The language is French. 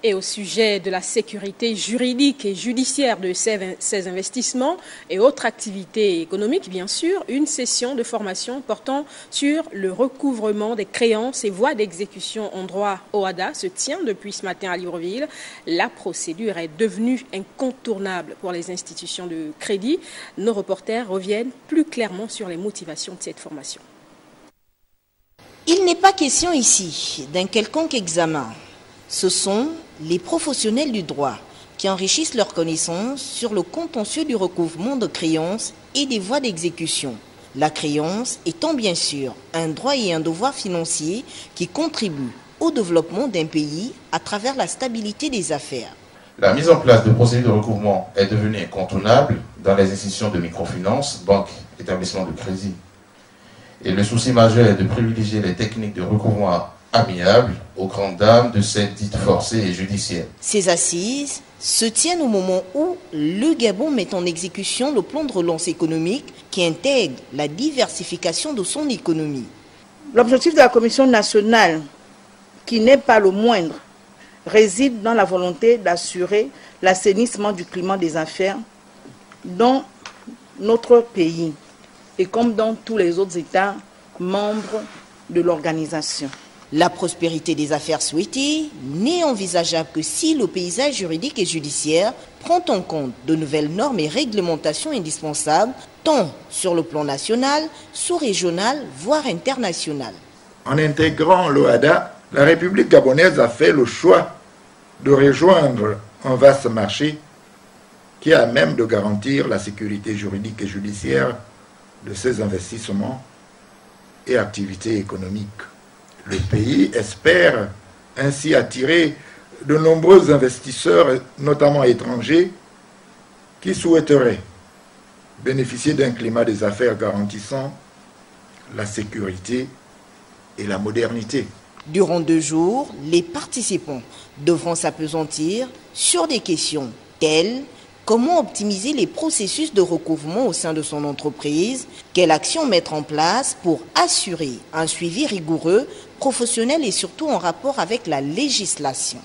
Et au sujet de la sécurité juridique et judiciaire de ces investissements et autres activités économiques, bien sûr, une session de formation portant sur le recouvrement des créances et voies d'exécution en droit OHADA se tient depuis ce matin à Libreville. La procédure est devenue incontournable pour les institutions de crédit. Nos reporters reviennent plus clairement sur les motivations de cette formation. Il n'est pas question ici d'un quelconque examen. Ce sont les professionnels du droit qui enrichissent leurs connaissances sur le contentieux du recouvrement de créances et des voies d'exécution. La créance étant bien sûr un droit et un devoir financier qui contribuent au développement d'un pays à travers la stabilité des affaires. La mise en place de procédures de recouvrement est devenue incontournable dans les institutions de microfinance, banques, établissements de crédit. Et le souci majeur est de privilégier les techniques de recouvrement amiable aux grandes dames de cette dite forcée et judiciaire. Ces assises se tiennent au moment où le Gabon met en exécution le plan de relance économique qui intègre la diversification de son économie. L'objectif de la Commission nationale, qui n'est pas le moindre, réside dans la volonté d'assurer l'assainissement du climat des affaires dans notre pays et comme dans tous les autres États membres de l'organisation. La prospérité des affaires souhaitée n'est envisageable que si le paysage juridique et judiciaire prend en compte de nouvelles normes et réglementations indispensables, tant sur le plan national, sous-régional, voire international. En intégrant l'OHADA, la République gabonaise a fait le choix de rejoindre un vaste marché qui est à même de garantir la sécurité juridique et judiciaire de ses investissements et activités économiques. Le pays espère ainsi attirer de nombreux investisseurs, notamment étrangers, qui souhaiteraient bénéficier d'un climat des affaires garantissant la sécurité et la modernité. Durant 2 jours, les participants devront s'appesantir sur des questions telles comment optimiser les processus de recouvrement au sein de son entreprise, quelle action mettre en place pour assurer un suivi rigoureux, professionnel et surtout en rapport avec la législation.